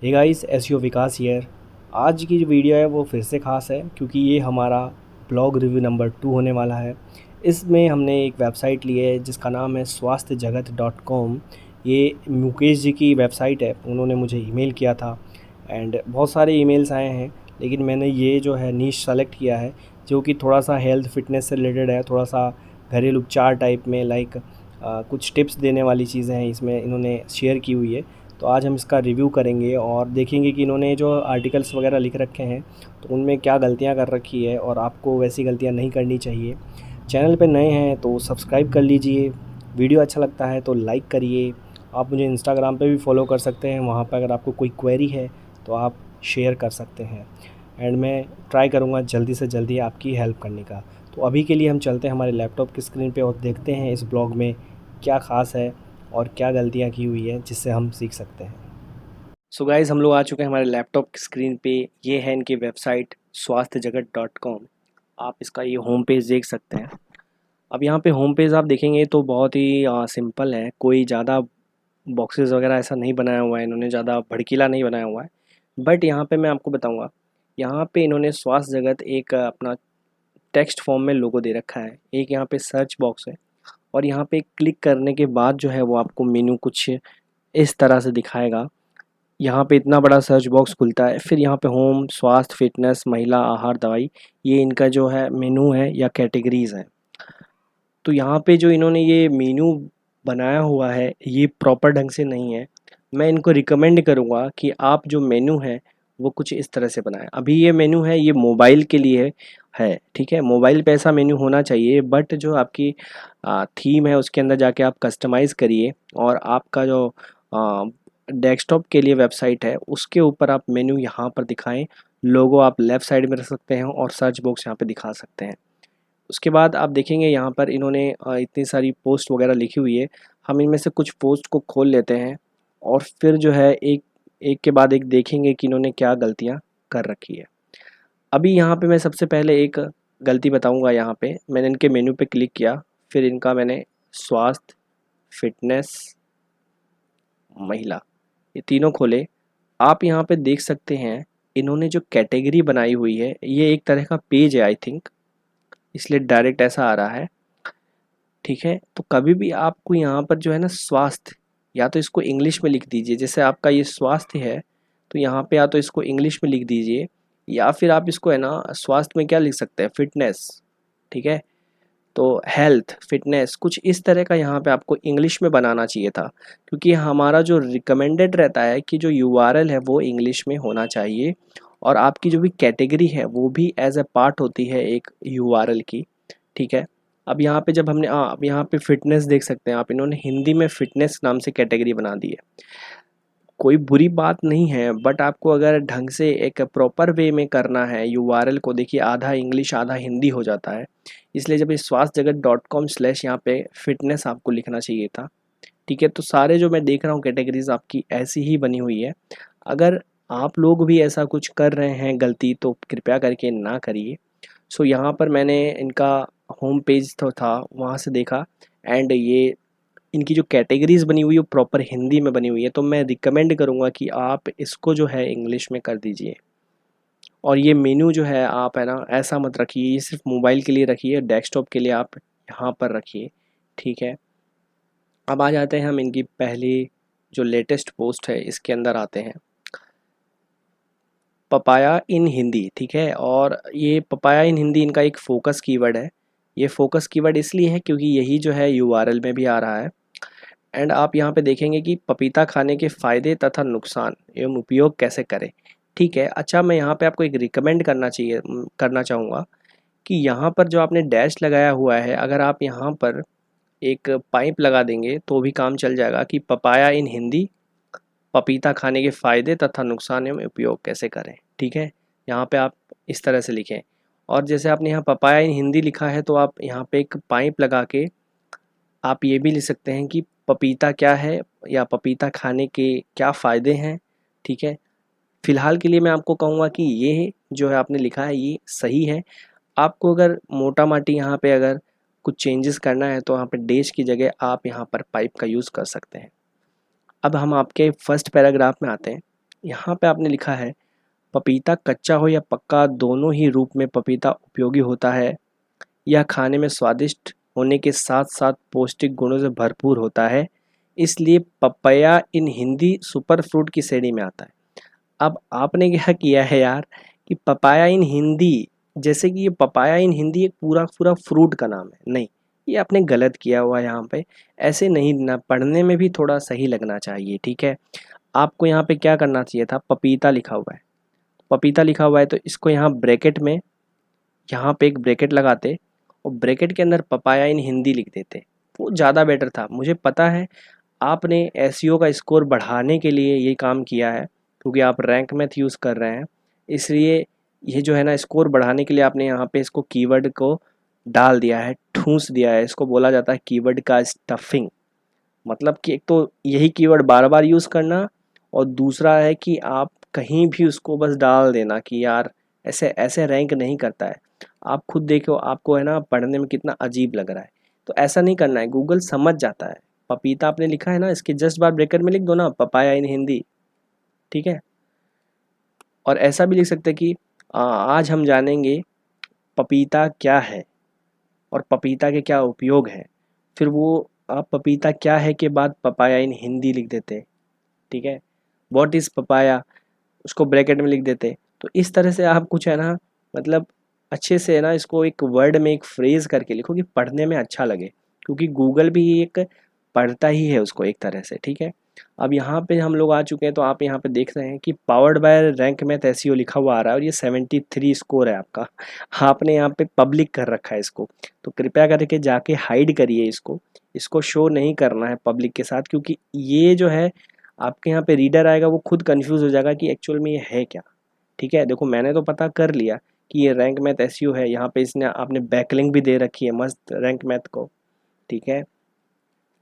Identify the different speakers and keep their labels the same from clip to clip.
Speaker 1: Hey guys, SEO Vikas here. आज की जो वीडियो है वो फिर से ख़ास है क्योंकि ये हमारा ब्लॉग रिव्यू नंबर 2 होने वाला है। इसमें हमने एक वेबसाइट ली है जिसका नाम है swasthjagat.com। ये मुकेश जी की वेबसाइट है, उन्होंने मुझे ईमेल किया था एंड बहुत सारे ईमेल्स आए हैं, लेकिन मैंने ये जो है नीश सेलेक्ट किया है जो कि थोड़ा सा हेल्थ फिटनेस से रिलेटेड है, थोड़ा सा घरेलू उपचार टाइप में, लाइक कुछ टिप्स देने वाली चीज़ें हैं इसमें इन्होंने शेयर की हुई है। तो आज हम इसका रिव्यू करेंगे और देखेंगे कि इन्होंने जो आर्टिकल्स वगैरह लिख रखे हैं तो उनमें क्या गलतियां कर रखी है और आपको वैसी गलतियां नहीं करनी चाहिए। चैनल पे नए हैं तो सब्सक्राइब कर लीजिए, वीडियो अच्छा लगता है तो लाइक करिए। आप मुझे इंस्टाग्राम पे भी फॉलो कर सकते हैं, वहाँ पर अगर आपको कोई क्वेरी है तो आप शेयर कर सकते हैं एंड मैं ट्राई करूँगा जल्दी से जल्दी आपकी हेल्प करने का। तो अभी के लिए हम चलते हैं हमारे लैपटॉप की स्क्रीन पे और देखते हैं इस ब्लॉग में क्या ख़ास है और क्या गलतियाँ की हुई है जिससे हम सीख सकते हैं। सो गाइज़, हम लोग आ चुके हैं हमारे लैपटॉप की स्क्रीन पे। ये है इनकी वेबसाइट swasthjagat.com। आप इसका ये होम पेज देख सकते हैं। अब यहाँ पे होम पेज आप देखेंगे तो बहुत ही सिंपल है, कोई ज़्यादा बॉक्सेस वगैरह ऐसा नहीं बनाया हुआ है इन्होंने, ज़्यादा भड़कीला नहीं बनाया हुआ है। बट यहाँ पे मैं आपको बताऊँगा, यहाँ पे इन्होंने स्वास्थ्य जगत एक अपना टेक्स्ट फॉर्म में लोगो दे रखा है, एक यहाँ पे सर्च बॉक्स है और यहाँ पे क्लिक करने के बाद जो है वो आपको मेन्यू कुछ इस तरह से दिखाएगा। यहाँ पे इतना बड़ा सर्च बॉक्स खुलता है, फिर यहाँ पे होम, स्वास्थ्य, फिटनेस, महिला, आहार, दवाई, ये इनका जो है मेनू है या कैटेगरीज है। तो यहाँ पे जो इन्होंने ये मेनू बनाया हुआ है ये प्रॉपर ढंग से नहीं है। मैं इनको रिकमेंड करूँगा कि आप जो मेनू है वो कुछ इस तरह से बनाएं। अभी ये मेनू है ये मोबाइल के लिए है, ठीक है, मोबाइल पे ऐसा मेनू होना चाहिए। बट जो आपकी थीम है उसके अंदर जाके आप कस्टमाइज़ करिए और आपका जो डेस्कटॉप के लिए वेबसाइट है उसके ऊपर आप मेन्यू यहाँ पर दिखाएं। लोगो आप लेफ़्ट साइड में रख सकते हैं और सर्च बॉक्स यहाँ पे दिखा सकते हैं। उसके बाद आप देखेंगे यहाँ पर इन्होंने इतनी सारी पोस्ट वगैरह लिखी हुई है। हम इनमें से कुछ पोस्ट को खोल लेते हैं और फिर जो है एक एक के बाद एक देखेंगे कि इन्होंने क्या गलतियाँ कर रखी है। अभी यहाँ पे मैं सबसे पहले एक गलती बताऊँगा। यहाँ पे मैंने इनके मेन्यू पे क्लिक किया, फिर इनका मैंने स्वास्थ्य, फिटनेस, महिला, ये तीनों खोले। आप यहाँ पे देख सकते हैं इन्होंने जो कैटेगरी बनाई हुई है ये एक तरह का पेज है आई थिंक, इसलिए डायरेक्ट ऐसा आ रहा है, ठीक है। तो कभी भी आपको यहाँ पर जो है ना स्वास्थ्य, या तो इसको इंग्लिश में लिख दीजिए, जैसे आपका ये स्वास्थ्य है तो यहाँ पे या तो इसको इंग्लिश में लिख दीजिए या फिर आप इसको है ना स्वास्थ्य में क्या लिख सकते हैं, फिटनेस, ठीक है। तो हेल्थ, फिटनेस, कुछ इस तरह का यहाँ पे आपको इंग्लिश में बनाना चाहिए था, क्योंकि हमारा जो रिकमेंडेड रहता है कि जो यूआरएल है वो इंग्लिश में होना चाहिए और आपकी जो भी कैटेगरी है वो भी एज ए पार्ट होती है एक यूआरएल की, ठीक है। अब यहाँ पे जब हमने अब यहाँ पे फिटनेस देख सकते हैं आप, इन्होंने हिंदी में फिटनेस नाम से कैटेगरी बना दी है। कोई बुरी बात नहीं है, बट आपको अगर ढंग से एक प्रॉपर वे में करना है यूआरएल को, देखिए आधा इंग्लिश आधा हिंदी हो जाता है। इसलिए जब ये स्वास्थ्य जगत .com/ यहाँ पे फिटनेस आपको लिखना चाहिए था, ठीक है। तो सारे जो मैं देख रहा हूँ कैटेगरीज आपकी ऐसी ही बनी हुई है। अगर आप लोग भी ऐसा कुछ कर रहे हैं गलती तो कृपया करके ना करिए। सो यहाँ पर मैंने इनका होम पेज तो था वहाँ से देखा एंड ये इनकी जो कैटेगरीज बनी हुई है वो प्रॉपर हिंदी में बनी हुई है, तो मैं रिकमेंड करूँगा कि आप इसको जो है इंग्लिश में कर दीजिए। और ये मेनू जो है आप है ना ऐसा मत रखिए, ये सिर्फ मोबाइल के लिए रखिए, डेस्कटॉप के लिए आप यहाँ पर रखिए, ठीक है। अब आ जाते हैं हम इनकी पहली जो लेटेस्ट पोस्ट है इसके अंदर आते हैं, पपाया इन हिंदी, ठीक है। और ये पपाया इन हिंदी इनका एक फ़ोकस कीवर्ड है। ये फ़ोकस कीवर्ड इसलिए है क्योंकि यही जो है यूआरएल में भी आ रहा है। एंड आप यहाँ पे देखेंगे कि पपीता खाने के फ़ायदे तथा नुकसान एवं उपयोग कैसे करें, ठीक है। अच्छा, मैं यहाँ पे आपको एक रिकमेंड करना चाहूँगा कि यहाँ पर जो आपने डैश लगाया हुआ है, अगर आप यहाँ पर एक पाइप लगा देंगे तो भी काम चल जाएगा कि पपाया इन हिंदी, पपीता खाने के फ़ायदे तथा नुकसान एवं उपयोग कैसे करें, ठीक है। यहाँ पे आप इस तरह से लिखें। और जैसे आपने यहाँ पपाया इन हिंदी लिखा है तो आप यहाँ पे एक पाइप लगा के आप ये भी लिख सकते हैं कि पपीता क्या है या पपीता खाने के क्या फ़ायदे हैं, ठीक है। फ़िलहाल के लिए मैं आपको कहूँगा कि ये जो है आपने लिखा है ये सही है। आपको अगर मोटा माटी यहाँ पे अगर कुछ चेंजेस करना है तो यहाँ पे डैश की जगह आप यहाँ पर पाइप का यूज़ कर सकते हैं। अब हम आपके फर्स्ट पैराग्राफ में आते हैं। यहाँ पे आपने लिखा है पपीता कच्चा हो या पक्का दोनों ही रूप में पपीता उपयोगी होता है। यह खाने में स्वादिष्ट होने के साथ साथ पौष्टिक गुणों से भरपूर होता है, इसलिए पपैया इन हिंदी सुपर फ्रूट की श्रेणी में आता है। अब आपने क्या किया है यार कि पपाया इन हिंदी, जैसे कि ये पपाया इन हिंदी एक पूरा पूरा फ्रूट का नाम है, नहीं, ये आपने गलत किया हुआ है यहाँ पे। ऐसे नहीं ना, पढ़ने में भी थोड़ा सही लगना चाहिए, ठीक है। आपको यहाँ पे क्या करना चाहिए था, पपीता लिखा हुआ है, पपीता लिखा हुआ है तो इसको यहाँ ब्रैकेट में, यहाँ पे एक ब्रैकेट लगाते और ब्रैकेट के अंदर पपाया इन हिंदी लिख देते, वो ज़्यादा बेटर था। मुझे पता है आपने एसईओ का स्कोर बढ़ाने के लिए ये काम किया है, क्योंकि आप रैंक मैथ यूज़ कर रहे हैं, इसलिए ये जो है ना स्कोर बढ़ाने के लिए आपने यहाँ पे इसको कीवर्ड को डाल दिया है, ठूंस दिया है। इसको बोला जाता है कीवर्ड का स्टफिंग। मतलब कि एक तो यही कीवर्ड बार बार यूज़ करना, और दूसरा है कि आप कहीं भी उसको बस डाल देना कि यार ऐसे ऐसे रैंक नहीं करता है। आप खुद देखो, आपको है ना पढ़ने में कितना अजीब लग रहा है, तो ऐसा नहीं करना है, गूगल समझ जाता है। पपीता आपने लिखा है ना, इसके जस्ट बाद ब्रैकेट में लिख दो ना पपाया इन हिंदी, ठीक है। और ऐसा भी लिख सकते हैं कि आज हम जानेंगे पपीता क्या है और पपीता के क्या उपयोग हैं। फिर वो आप पपीता क्या है के बाद पपाया इन हिंदी लिख देते, ठीक है। व्हाट इज़ पपाया, उसको ब्रैकेट में लिख देते। तो इस तरह से आप कुछ है ना, मतलब अच्छे से है ना इसको एक वर्ड में एक फ्रेज़ करके लिखो कि पढ़ने में अच्छा लगे, क्योंकि गूगल भी एक पढ़ता ही है उसको एक तरह से, ठीक है। अब यहाँ पे हम लोग आ चुके हैं, तो आप यहाँ पे देख रहे हैं कि powered by rank math SEO लिखा हुआ आ रहा है और ये 73 स्कोर है आपका। आपने यहाँ पे पब्लिक कर रखा है इसको, तो कृपया करके जाके हाइड करिए इसको, इसको शो नहीं करना है पब्लिक के साथ, क्योंकि ये जो है आपके यहाँ पे रीडर आएगा वो खुद कंफ्यूज हो जाएगा कि एक्चुअल में ये है क्या, ठीक है। देखो मैंने तो पता कर लिया कि ये रैंक मैथ एसईओ है, यहाँ पे इसने आपने बैकलिंक भी दे रखी है मस्त रैंक मैथ को, ठीक है।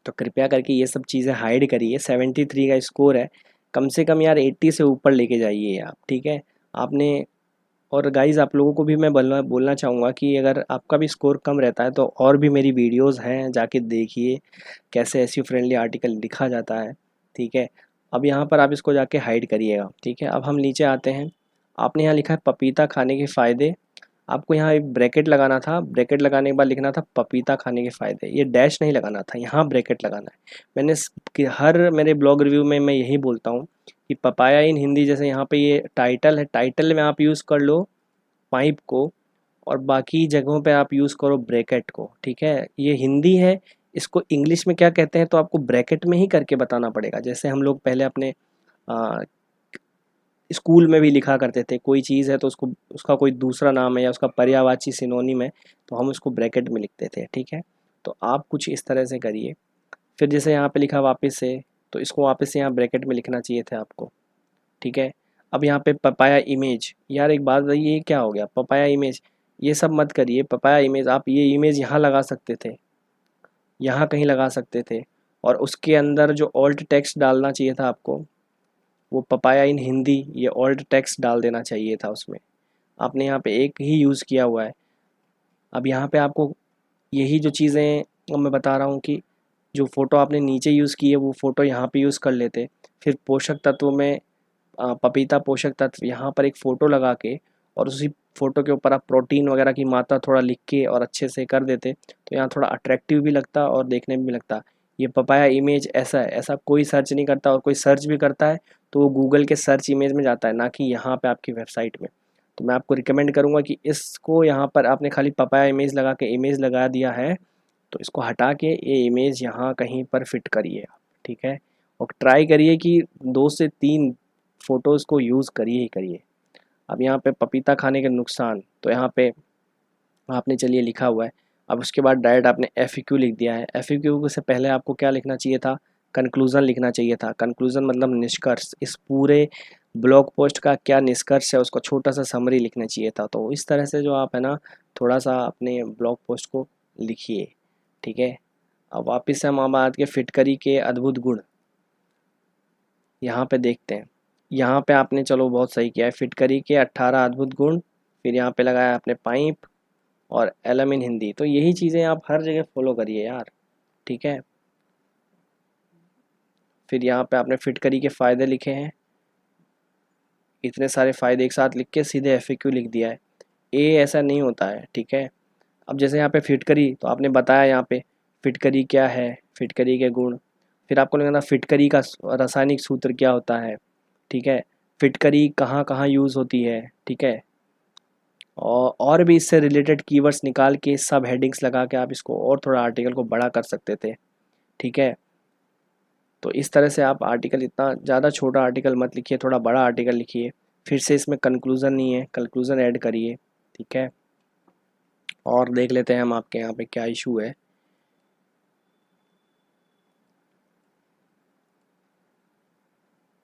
Speaker 1: तो कृपया करके ये सब चीज़ें हाइड करिए। 73 का स्कोर है, कम से कम यार 80 से ऊपर लेके जाइए आप, ठीक है। आपने, और गाइज़ आप लोगों को भी मैं बोलना बोलना चाहूँगा कि अगर आपका भी स्कोर कम रहता है तो और भी मेरी वीडियोस हैं, जाके देखिए कैसे एसईओ फ्रेंडली आर्टिकल लिखा जाता है, ठीक है। अब यहाँ पर आप इसको जाके हाइड करिएगा, ठीक है। अब हम नीचे आते हैं, आपने यहाँ लिखा है पपीता खाने के फ़ायदे। आपको यहाँ एक ब्रैकेट लगाना था, ब्रैकेट लगाने के बाद लिखना था पपीता खाने के फ़ायदे, ये डैश नहीं लगाना था, यहाँ ब्रैकेट लगाना है। हर मेरे ब्लॉग रिव्यू में मैं यही बोलता हूँ कि पपाया इन हिंदी, जैसे यहाँ पे ये टाइटल है, टाइटल में आप यूज़ कर लो पाइप को, और बाकी जगहों पे आप यूज़ करो ब्रैकेट को, ठीक है। ये हिंदी है, इसको इंग्लिश में क्या कहते हैं तो आपको ब्रैकेट में ही करके बताना पड़ेगा। जैसे हम लोग पहले अपने आ, स्कूल में भी लिखा करते थे, कोई चीज़ है तो उसको, उसका कोई दूसरा नाम है या उसका पर्यायवाची सिनोनिम है, तो हम उसको ब्रैकेट में लिखते थे, ठीक है। तो आप कुछ इस तरह से करिए। फिर जैसे यहाँ पे लिखा वापस से, तो इसको वापस से यहाँ ब्रैकेट में लिखना चाहिए था आपको, ठीक है। अब यहाँ पे पपाया इमेज, यार एक बात बताइए ये क्या हो गया, पपाया इमेज ये सब मत करिए। पपाया इमेज, आप ये इमेज यहाँ लगा सकते थे, यहाँ कहीं लगा सकते थे, और उसके अंदर जो ऑल्ट टेक्स्ट डालना चाहिए था आपको, वो पपाया इन हिंदी, ये ऑल्ट टेक्स्ट डाल देना चाहिए था उसमें। आपने यहाँ पे एक ही यूज़ किया हुआ है। अब यहाँ पे आपको यही जो चीज़ें मैं बता रहा हूँ कि जो फ़ोटो आपने नीचे यूज़ की है वो फ़ोटो यहाँ पे यूज़ कर लेते। फिर पोषक तत्वों में पपीता पोषक तत्व, यहाँ पर एक फ़ोटो लगा के और उसी फ़ोटो के ऊपर आप प्रोटीन वगैरह की मात्रा थोड़ा लिख के और अच्छे से कर देते, तो यहाँ थोड़ा अट्रैक्टिव भी लगता और देखने में भी लगता। ये पपाया इमेज ऐसा है, ऐसा कोई सर्च नहीं करता, और कोई सर्च भी करता है तो वो गूगल के सर्च इमेज में जाता है, ना कि यहाँ पे आपकी वेबसाइट में। तो मैं आपको रिकमेंड करूँगा कि इसको, यहाँ पर आपने खाली पपाया इमेज लगा के इमेज लगा दिया है, तो इसको हटा के ये इमेज यहाँ कहीं पर फिट करिए आप, ठीक है। और ट्राई करिए कि 2 से 3 फ़ोटोज़ को यूज़ करिए ही करिए। अब यहाँ पे पपीता खाने के नुकसान, तो यहाँ पे आपने चलिए लिखा हुआ है। अब उसके बाद डायरेक्ट आपने एफएक्यू लिख दिया है। एफएक्यू से पहले आपको क्या लिखना चाहिए था, कंक्लूज़न लिखना चाहिए था। कंक्लूज़न मतलब निष्कर्ष, इस पूरे ब्लॉग पोस्ट का क्या निष्कर्ष है उसका छोटा सा समरी लिखना चाहिए था। तो इस तरह से जो आप है ना थोड़ा सा अपने ब्लॉग पोस्ट को लिखिए, ठीक है। अब वापस से हम बात के फिटकरी के अद्भुत गुण यहाँ पे देखते हैं। यहाँ पे आपने चलो बहुत सही किया है, फिटकरी के 18 अद्भुत गुण, फिर यहाँ पे लगाया आपने पाइप और एलम इन हिंदी। तो यही चीज़ें आप हर जगह फॉलो करिए यार, ठीक है। फिर यहाँ पे आपने फिटकरी के फ़ायदे लिखे हैं, इतने सारे फ़ायदे एक साथ लिख के सीधे एफएक्यू लिख दिया है। ऐसा नहीं होता है, ठीक है। अब जैसे यहाँ पे फिटकरी, तो आपने बताया यहाँ पे फिटकरी क्या है, फिटकरी के गुण, फिर आपको लिखना फिटकरी का रासायनिक सूत्र क्या होता है, ठीक है। फिटकरी कहाँ कहाँ यूज़ होती है, ठीक है। और भी इससे रिलेटेड कीवर्ड्स निकाल के सब हेडिंग्स लगा के आप इसको और थोड़ा आर्टिकल को बड़ा कर सकते थे, ठीक है। तो इस तरह से आप आर्टिकल, इतना ज़्यादा छोटा आर्टिकल मत लिखिए, थोड़ा बड़ा आर्टिकल लिखिए। फिर से इसमें कंक्लूज़न नहीं है, कंक्लूज़न ऐड करिए, ठीक है। और देख लेते हैं हम आपके यहाँ पे क्या इशू है।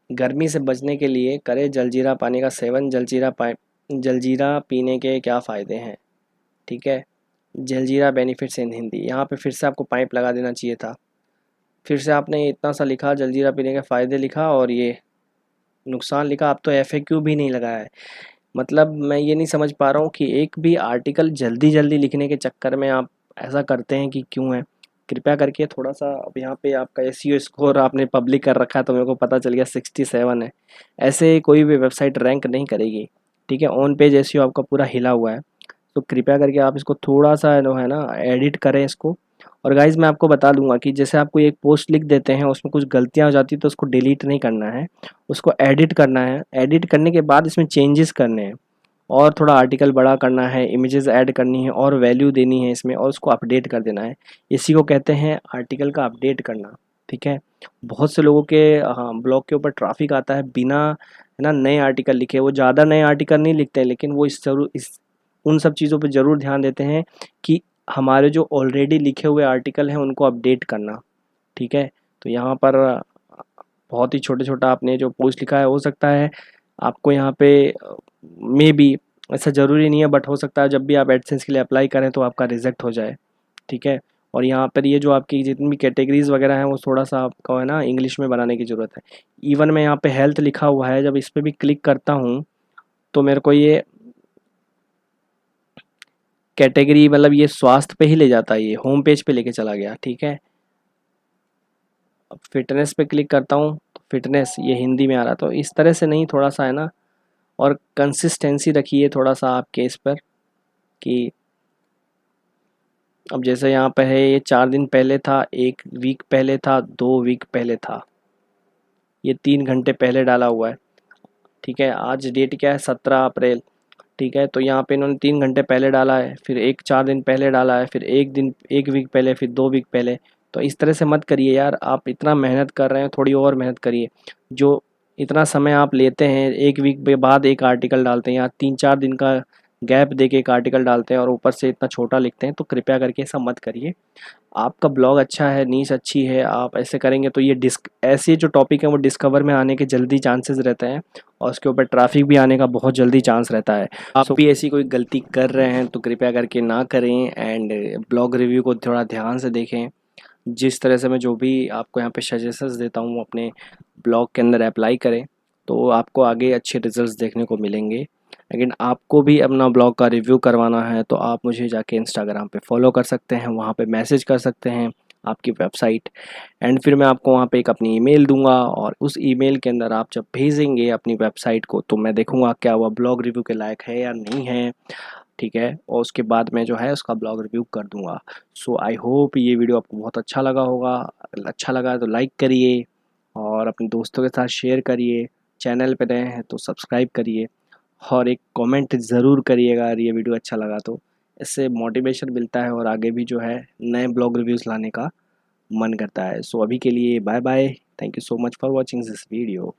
Speaker 1: गर्मी से बचने के लिए करें जलजीरा पानी का सेवन। जलजीरा पीने के क्या फ़ायदे हैं, ठीक है। जलजीरा बेनिफिट्स इन हिंदी, यहाँ पे फिर से आपको पाइप लगा देना चाहिए था। फिर से आपने इतना सा लिखा, जलजीरा पीने के फ़ायदे लिखा और ये नुकसान लिखा। आप तो एफएक्यू भी नहीं लगाया है। मतलब मैं ये नहीं समझ पा रहा हूँ कि एक भी आर्टिकल जल्दी जल्दी लिखने के चक्कर में आप ऐसा करते हैं कि क्यों है। कृपया करके थोड़ा सा, अब यहाँ पे आपका एसईओ स्कोर आपने पब्लिक कर रखा है तो मेरे को पता चल गया 67 है। ऐसे कोई भी वेबसाइट रैंक नहीं करेगी, ठीक है। ऑन पेज एसईओ आपका पूरा हिला हुआ है। तो कृपया करके आप इसको थोड़ा सा जो है ना एडिट करें इसको। और गाइज़ मैं आपको बता दूंगा कि जैसे आप कोई एक पोस्ट लिख देते हैं, उसमें कुछ गलतियाँ हो जाती है तो उसको डिलीट नहीं करना है, उसको एडिट करना है। एडिट करने के बाद इसमें चेंजेस करने हैं और थोड़ा आर्टिकल बड़ा करना है, इमेजेस ऐड करनी है और वैल्यू देनी है इसमें और उसको अपडेट कर देना है। इसी को कहते हैं आर्टिकल का अपडेट करना, ठीक है। बहुत से लोगों के हाँ ब्लॉग के ऊपर ट्रैफिक आता है बिना है ना नए आर्टिकल लिखे। वो ज़्यादा नए आर्टिकल नहीं लिखते हैं, लेकिन वो इस उन सब चीज़ों पे ज़रूर ध्यान देते हैं कि हमारे जो ऑलरेडी लिखे हुए आर्टिकल हैं उनको अपडेट करना, ठीक है। तो यहाँ पर बहुत ही छोटे छोटा आपने जो पोस्ट लिखा है, हो सकता है आपको यहाँ पे मे बी, ऐसा ज़रूरी नहीं है बट हो सकता है जब भी आप एडसेंस के लिए अप्लाई करें तो आपका रिजेक्ट हो जाए, ठीक है। और यहाँ पर ये जो आपकी जितनी भी कैटेगरीज़ वगैरह हैं वो थोड़ा सा आपको है ना इंग्लिश में बनाने की ज़रूरत है। इवन मैं यहाँ पे हेल्थ लिखा हुआ है, जब इस पर भी क्लिक करता हूँ तो मेरे को ये कैटेगरी, मतलब ये स्वास्थ्य पे ही ले जाता है, ये होम पेज पे लेके चला गया, ठीक है। अब फिटनेस पे क्लिक करता हूँ तो फिटनेस ये हिंदी में आ रहा। तो इस तरह से नहीं, थोड़ा सा है ना, और कंसिस्टेंसी रखिए थोड़ा सा आपके इस पर कि अब जैसे यहाँ पे है ये 4 दिन पहले था, 1 वीक पहले था, 2 वीक पहले था, ये 3 घंटे पहले डाला हुआ है, ठीक है। आज डेट क्या है, 17 अप्रैल, ठीक है। तो यहाँ पे इन्होंने 3 घंटे पहले डाला है, फिर 4 दिन पहले डाला है, फिर 1 वीक पहले, फिर 2 वीक पहले। तो इस तरह से मत करिए यार, आप इतना मेहनत कर रहे हैं, थोड़ी और मेहनत करिए। जो इतना समय आप लेते हैं, 1 वीक के बाद एक आर्टिकल डालते हैं या 3-4 दिन का गैप दे के एक आर्टिकल डालते हैं और ऊपर से इतना छोटा लिखते हैं, तो कृपया करके ऐसा मत करिए। आपका ब्लॉग अच्छा है, नीश अच्छी है, आप ऐसे करेंगे तो ये ऐसे जो टॉपिक है वो डिस्कवर में आने के जल्दी चांसेस रहते हैं और उसके ऊपर ट्रैफिक भी आने का बहुत जल्दी चांस रहता है। आप भी ऐसी कोई गलती कर रहे हैं तो कृपया करके ना करें एंड ब्लॉग रिव्यू को थोड़ा ध्यान से देखें। जिस तरह से मैं जो भी आपको यहाँ पे सजेशंस देता हूँ अपने ब्लॉग के अंदर अप्लाई करें तो आपको आगे अच्छे रिजल्ट्स देखने को मिलेंगे। लेकिन आपको भी अपना ब्लॉग का रिव्यू करवाना है तो आप मुझे जाके इंस्टाग्राम पे फॉलो कर सकते हैं, वहाँ पे मैसेज कर सकते हैं आपकी वेबसाइट, एंड फिर मैं आपको वहाँ पे एक अपनी ईमेल दूंगा और उस ईमेल के अंदर आप जब भेजेंगे अपनी वेबसाइट को तो मैं देखूंगा क्या वह ब्लॉग रिव्यू के लायक है या नहीं है, ठीक है। और उसके बाद मैं जो है उसका ब्लॉग रिव्यू कर दूंगा। सो आई होप ये वीडियो आपको बहुत अच्छा लगा होगा। अगर अच्छा लगा तो लाइक करिए और अपने दोस्तों के साथ शेयर करिए। चैनल पे नए हैं तो सब्सक्राइब करिए और एक कमेंट ज़रूर करिएगा अगर ये वीडियो अच्छा लगा तो। इससे मोटिवेशन मिलता है और आगे भी जो है नए ब्लॉग रिव्यूज़ लाने का मन करता है। सो अभी के लिए bye bye. Thank you so much for watching this video.